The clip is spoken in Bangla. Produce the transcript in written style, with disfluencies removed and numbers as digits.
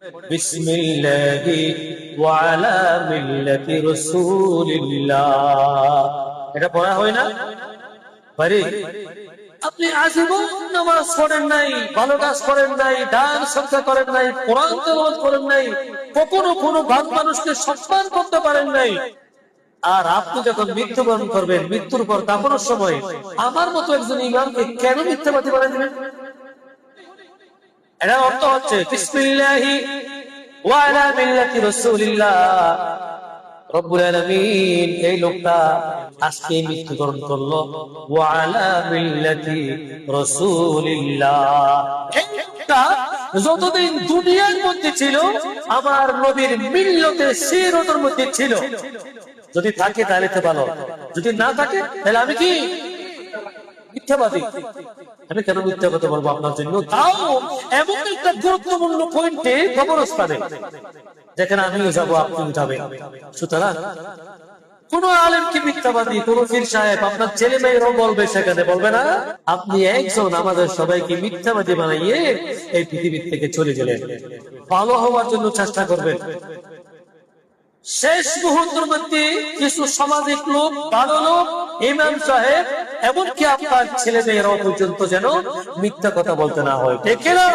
বিসমিল্লাহি ওয়া আলা মিল্লাতি রাসূলিল্লাহ, এটা পড়া হয় না? পারি? আপনি আজীবন নামাজ পড়েন নাই, ভালো কাজ করেন নাই, দান সদকা করেন নাই, কোরআন তেলাওয়াত করেন নাই, কখনো কোনো ভাগ মানুষকে সম্মান করতে পারেন নাই, আর আপনি যখন মৃত্যুবরণ করবেন, মৃত্যুর পর কাপড়ের সময় আমার মতো একজন ইমামকে কেন মিথ্যাবাদী বানিয়ে দিবেন? এটার অর্থ হচ্ছে বিসমিল্লাহি ওয়া আলা মিল্লাতি রাসূলিল্লাহ, রব্বুল আলামিন এই লোকটা আজকে মৃত্যুবরণ করলো ওয়া আলা মিল্লাতি রাসূলিল্লাহ, এটা যতদিন দুনিয়ার মধ্যে ছিল আমার নবীর মিল্লতে সিরাতের মধ্যে ছিল। যদি থাকে তাহলে তো ভালো, যদি না থাকে তাহলে আমি কি মিথ্যাবাদী? আমি কেন মিথ্যা কথা বলবো আপনার জন্য, তাও এমন একটা গুরুত্বপূর্ণ পয়েন্টে, কবরস্থানে, যেখানে আমিও যাবো আপনিও যাবেন। সুতরাং কোন আলেম কি মিথ্যাবাদী, কোন পীর সাহেব আপনার ছেলে মেয়েরাও বলবে, সেখানে বলবে না। আপনি একজন আমাদের সবাইকে মিথ্যাবাদী বানাইয়ে এই পৃথিবীর থেকে চলে গেলেন। ভালো হওয়ার জন্য চেষ্টা করবেন। শেষ মুহূর্তের মধ্যে কিছু সামাজিক লোক, ভালো লোক, ইমাম সাহেব, এমনকি আপনার ছেলে মেয়েরাও পর্যন্ত যেন মিথ্যা কথা বলতে না হয়, ঠিক না?